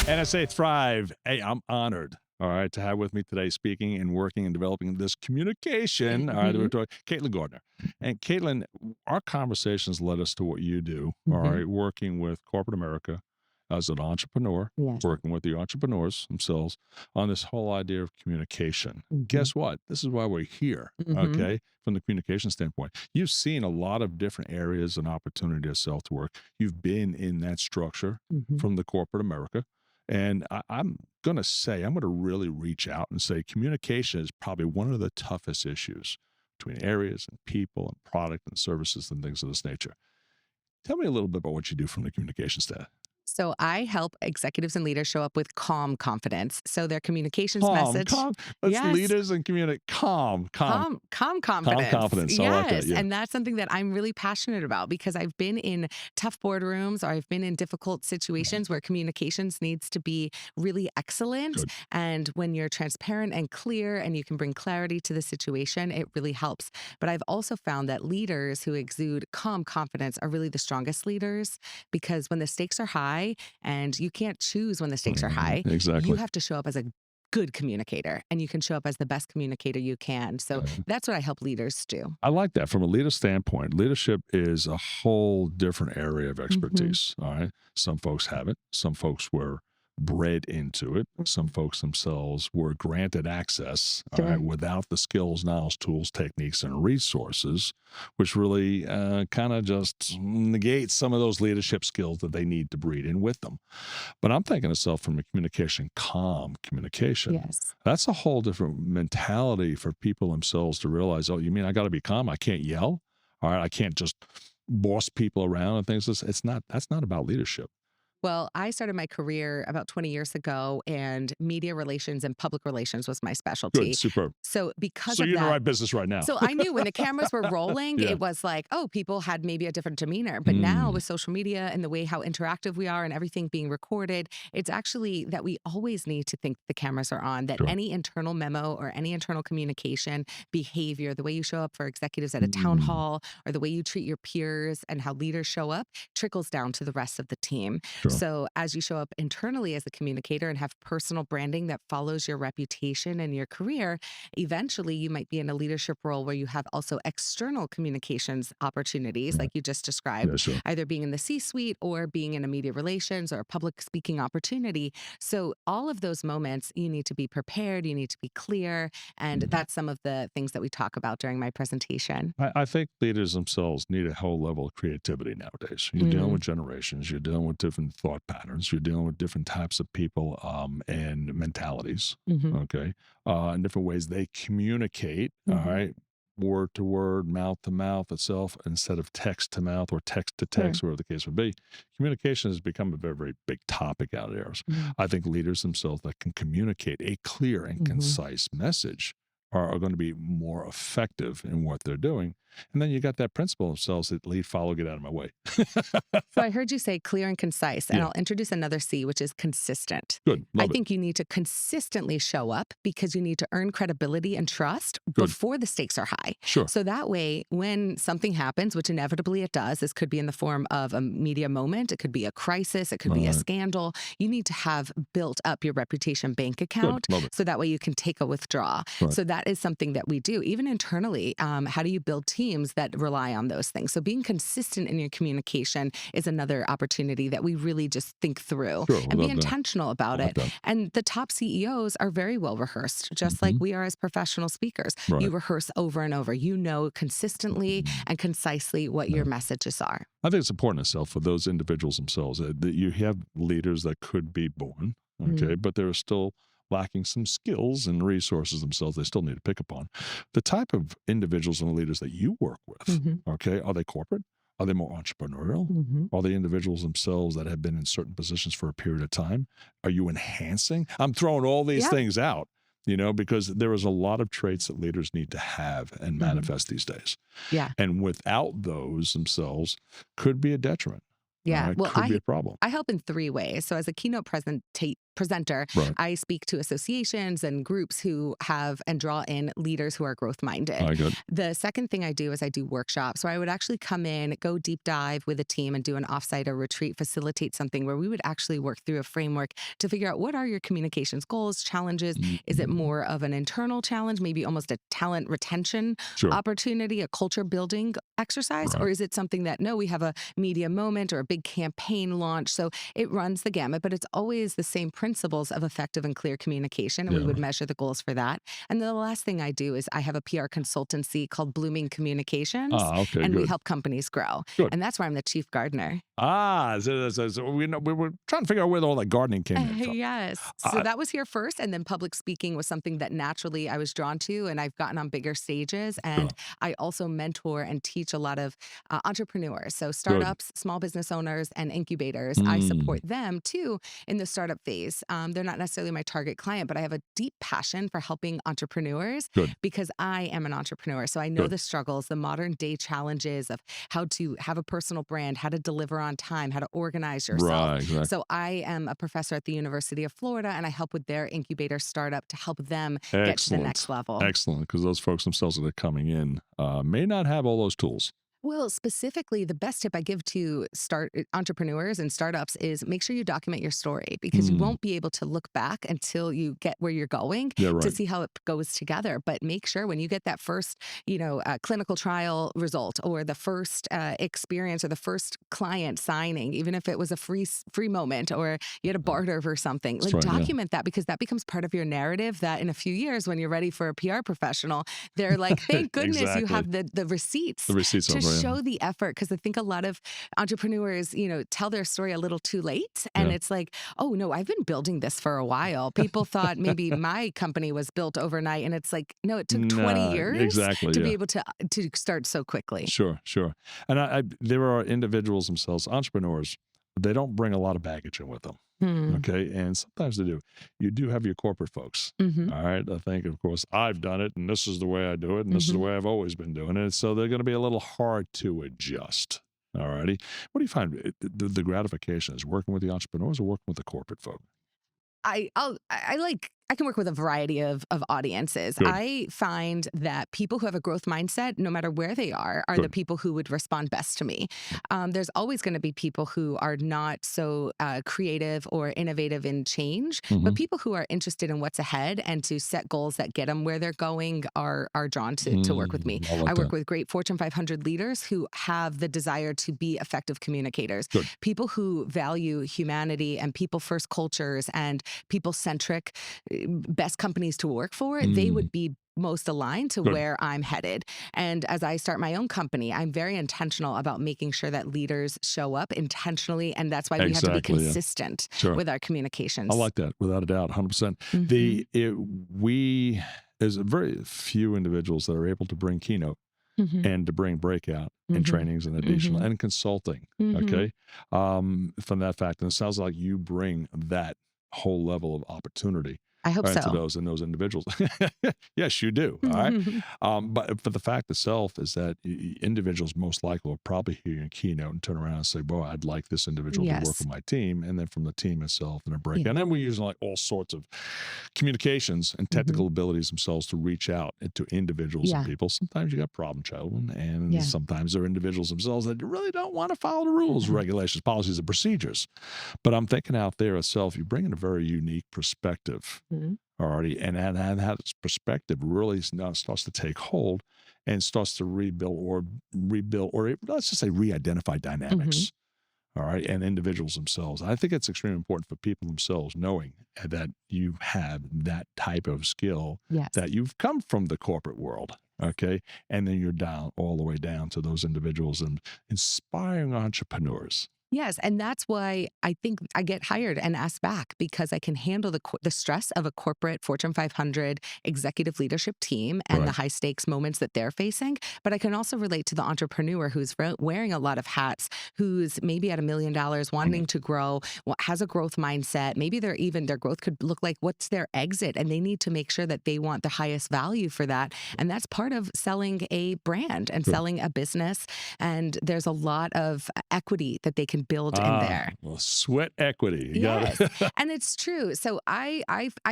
NSA Thrive. Hey, I'm honored, all right, to have with me today speaking and working and developing this communication, all right, Mhm, Caitlin Gardner. And Caitlin, our conversations led us to what you do, all mhm. right, working with corporate America as an entrepreneur, Yes. working with the entrepreneurs themselves on this whole idea of communication. Mhm, Guess what? This is why we're here, mhm. okay, from the communication standpoint. You've seen a lot of different areas and opportunity of self to work. You've been in that structure Mhm. from the corporate America. And I'm going to say, I'm going to really reach out and say communication is probably one of the toughest issues between areas and people and product and services and things of this nature. Tell me a little bit about what you do from the communication staff. So I help executives and leaders show up with calm confidence. So their communications Calm, message, calm. Let's yes, leaders and communicate. calm Calm confidence. confidence. I like that. Yes. Yeah. And that's something that I'm really passionate about because I've been in tough boardrooms or I've been in difficult Mhm. situations where communications needs to be really excellent. Good. And when you're transparent and clear and you can bring clarity to the situation, it really helps. But I've also found that leaders who exude calm confidence are really the strongest leaders because when the stakes are high and you can't choose when the stakes are high, you Exactly. have to show up as a good communicator and you can show up as the best communicator you can. So that's what I help leaders do. I like that from a leader standpoint. Leadership is a whole different area of Mhm. expertise. All right. Some folks have it. Some folks were bred into it. Some Mhm. folks themselves were granted access, all right, Sure. without the skills, knowledge, tools, techniques, and resources, which really kind of just negates some of those leadership skills that they need to breed in with them. But I'm thinking of self from a communication, calm communication. Yes. That's a whole different mentality for people themselves to realize, oh, you mean I got to be calm? I can't yell. All right. I can't just boss people around and things. It's not, that's not about leadership. Well, I started my career about 20 years ago, and media relations and public relations was my Good. specialty. Superb. So, because So of you're in the that, right business right now. so I knew when the cameras were rolling, Yeah. it was like, oh, people had maybe a different demeanor. But now Mm, with social media and the way how interactive we are and everything being recorded, it's actually that we always need to think the cameras are on, that sure. any internal memo or any internal communication behavior, the way you show up for executives at a town Mm, hall or the way you treat your peers and how leaders show up trickles down to the rest of the team. sure. So as you show up internally as a communicator and have personal branding that follows your reputation and your career, eventually you might be in a leadership role where you have also external communications opportunities, Yeah. like you just described, Yeah. Sure. either being in the C suite or being in a media relations or a public speaking opportunity. So, all of those moments, you need to be prepared, you need to be clear. And Mm. that's some of the things that we talk about during my presentation. I think leaders themselves need a whole level of creativity nowadays. You're dealing Mm, with generations, you're dealing with different thought patterns, you're dealing with different types of people and mentalities, hmm okay, and different ways they communicate, all hmm right, word to word, mouth to mouth itself, instead of text to mouth or text to Sure. text, whatever the case would be. Communication has become a very, very big topic out there. I think leaders themselves that can communicate a clear and Mm-hmm. concise message are going to be more effective in what they're doing. And then you got that principle themselves that lead, follow, get out of my way. So I heard you say clear and concise, and Yeah, I'll introduce another C, which is consistent. good. I Love it. think you need to consistently show up because you need to earn credibility and trust Good. before the stakes are high. Sure. So that way, when something happens, which inevitably it does, this could be in the form of a media moment, it could be a crisis, it could All be a right. scandal. You need to have built up your reputation bank Good. account Love it. so that way you can take a withdraw. Right. So that is something that we do, even internally. How do you build teams that rely on those things? So being consistent in your communication is another opportunity that we really just think through Sure. and be Love that. intentional I about like it. that. And the top CEOs are very well rehearsed, just like Hmm. we are as professional speakers. You Right. rehearse over and over. You know consistently Mhm. and concisely what your Yeah. messages are. I think it's important itself for those individuals themselves that you have leaders that could be born, Mm-hmm. okay, but they're still lacking some skills and resources themselves they still need to pick up on. The type of individuals and leaders that you work with, Mm-hmm. okay, are they corporate? Are they more entrepreneurial? Mm-hmm. Are they individuals themselves that have been in certain positions for a period of time? Are you enhancing? I'm throwing all these Yeah. things out, because there is a lot of traits that leaders need to have and Mm-hmm. manifest these days. Yeah. And without those themselves could be a detriment. All Yeah. right. Well, Could be I a problem. I help in three ways. So as a keynote presenter, Right. I speak to associations and groups who have and draw in leaders who are growth All minded. right, good. The second thing I do is I do workshops. So I would actually come in, go deep dive with a team and do an offsite or retreat, facilitate something where we would actually work through a framework to figure out what are your communications goals, challenges. Is it Mhm. more of an internal challenge, maybe almost a talent retention Sure. opportunity, a culture building exercise? Right. Or is it something that, no, we have a media moment or a big campaign launch? So it runs the gamut, but it's always the same principles of effective and clear communication. And we Yeah. would Right. measure the goals for that. And then the last thing I do is I have a PR consultancy called Blooming Communications, Okay, and we good. help companies grow. Good. And that's where I'm the chief gardener. So we were trying to figure out where all that gardening came in from. Yes. So Uh, that was here first. And then public speaking was something that naturally I was drawn to, and I've gotten on bigger stages. And sure. I also mentor and teach a lot of entrepreneurs. So Good. startups, small business owners, and incubators. I Mm, support them too in the startup phase. They're not necessarily my target client, but I have a deep passion for helping entrepreneurs good. because I am an entrepreneur. So I know Good. the struggles, the modern day challenges of how to have a personal brand, how to deliver on time, how to organize yourself. Right. Exactly. So I am a professor at the University of Florida, and I help with their incubator startup to help them get to the Excellent. next level. Excellent. Because those folks themselves that are coming in may not have all those tools. Well, specifically, the best tip I give to start entrepreneurs and startups is make sure you document your story because you Mm, won't be able to look back until you get where you're going yeah. to Right. see how it goes together. But make sure when you get that first, clinical trial result or the first experience or the first client signing, even if it was a free moment or you had a Yeah, barter for something, that's like right. Yeah. document that because that becomes part of your narrative. That in a few years, when you're ready for a PR professional, they're like, "Thank goodness you Exactly. have the receipts." The receipts To over. Yeah. show the effort because I think a lot of entrepreneurs, tell their story a little too late. And Yeah. it's like, oh, no, I've been building this for a while. People thought maybe my company was built overnight. And it's like, no, it took 20 No. years Exactly. to be Yeah. able to start so quickly. Sure. Sure. And there are individuals themselves, entrepreneurs. They don't bring a lot of baggage in with them. Hmm. Okay. And sometimes they do. You do have your corporate folks. Hmm. All right. I think, of course, I've done it and this is the way I do it. And this is the Hmm. way I've always been doing it. So they're going to be a little hard to adjust. All righty. What do you find the gratification is working with the entrepreneurs or working with the corporate folk? I can work with a variety of audiences. Good. I find that people who have a growth mindset, no matter where they are the Good. people who would respond best to me. There's always going to be people who are not so creative or innovative in change, but Hmm. people who are interested in what's ahead and to set goals that get them where they're going are drawn to work with me. I I like work that. with great Fortune 500 leaders who have the desire to be effective communicators, Good. people who value humanity and people first cultures and people centric best companies to work for, they Mm, would be most aligned to good. where I'm headed. And as I start my own company, I'm very intentional about making sure that leaders show up intentionally. And that's why we have to be Exactly. Yeah. consistent Sure. with our I communications. like that without a doubt, 100%. Hmm. The it, we There's very few individuals that are able to bring Keynote Hmm. and to bring breakout and Hmm. trainings and additional Hmm. and consulting. Hmm. Okay, from that fact, and it sounds like you bring that whole level of opportunity I hope into so. those individuals. Yes, you do. All right, Hmm. but for the fact itself is that individuals most likely will probably hear your keynote and turn around and say, "Boy, I'd like this individual to work Yes. with my team," and then from the team itself and a breakout. Yeah. And then we're using like all sorts of communications and Hmm. technical abilities themselves to reach out to individuals and Yeah. people. Sometimes you got problem children, and Yeah. sometimes there are individuals themselves that really don't want to follow the rules, Mhm. regulations, policies, and procedures. But I'm thinking out there itself, you bring in a very unique perspective Mhm. already, and that perspective really now starts to take hold and starts to rebuild, or let's just say re-identify Mhm. dynamics. All right. And individuals themselves. I think it's extremely important for people themselves knowing that you have that type of skill, Yes. that you've come from the corporate world. Okay. And then you're down all the way down to those individuals and inspiring entrepreneurs. Yes, and that's why I think I get hired and asked back because I can handle the stress of a corporate Fortune 500 executive leadership team and the Right. high stakes moments that they're facing. But I can also relate to the entrepreneur who's wearing a lot of hats, who's maybe at $1 million, wanting to grow, has a growth mindset. Maybe their growth could look like what's their exit, and they need to make sure that they want the highest value for that. And that's part of selling a brand and Sure. selling a business. And there's a lot of equity that they can can build in there. Well, sweat equity. You got Yes, it. and it's true. So I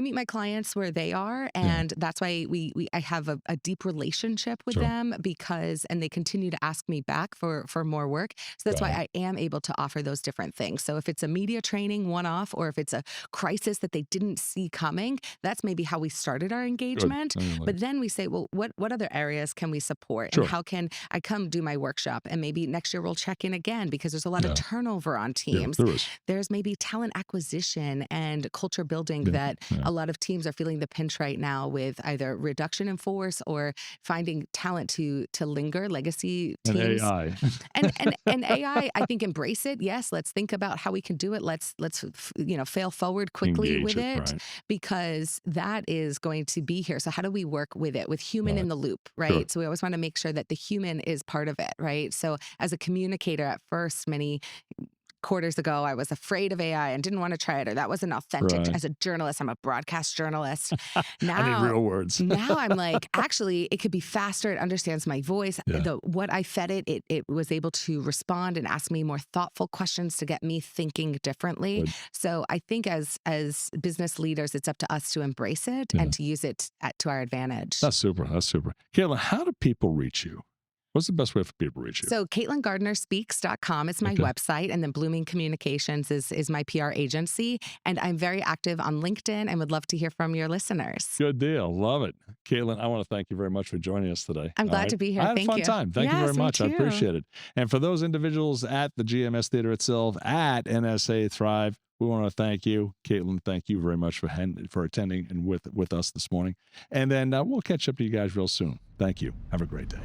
meet my clients where they are, Yeah, and that's why I have a deep relationship with sure. them because and they continue to ask me back for more work. So that's why Got it. I am able to offer those different things. So if it's a media training one off, or if it's a crisis that they didn't see coming, that's maybe how we started our Good. engagement. But then we say, well, what other areas can we support, and Sure. how can I come do my workshop, and maybe next year we'll check in again because there's a lot of Yeah. turnover on Yeah. teams. There is. There's maybe talent acquisition and culture building Yeah. that Yeah. a lot of teams are feeling the pinch right now with either reduction in force or finding talent to linger, legacy And teams. AI. And AI, I think embrace it. Yes, let's think about how we can do it. Let's fail forward quickly Engage with it. it Right. because that is going to be here. So how do we work with it with human Right. in the loop, Sure. right? So we always want to make sure that the human is part of it, right? So as a communicator at first, many quarters ago, I was afraid of AI and didn't want to try it, or that wasn't authentic. Right. As a journalist, I'm a broadcast journalist. I need Now, real words. now I'm like, actually, it could be faster. It understands my voice. Yeah. What I fed it was able to respond and ask me more thoughtful questions to get me thinking differently. Good. So I think as business leaders, it's up to us to embrace it Yeah. and to use it to our advantage. That's super. That's super. Caitlin, how do people reach you? What's the best way for people to reach you? So CaitlinGardnerSpeaks.com is my Okay. website, and then Blooming Communications is my PR agency. And I'm very active on LinkedIn and would love to hear from your listeners. Good deal. Love it. Caitlin, I want to thank you very much for joining us today. I'm All glad right. to be I here. had a Thank fun you. time. Thank you very Yes, me much. I too. appreciate it. And for those individuals at the GMS Theater itself, at NSA Thrive, we want to thank you. Caitlin, thank you very much for attending and with us this morning. And then we'll catch up to you guys real soon. Thank you. Have a great day.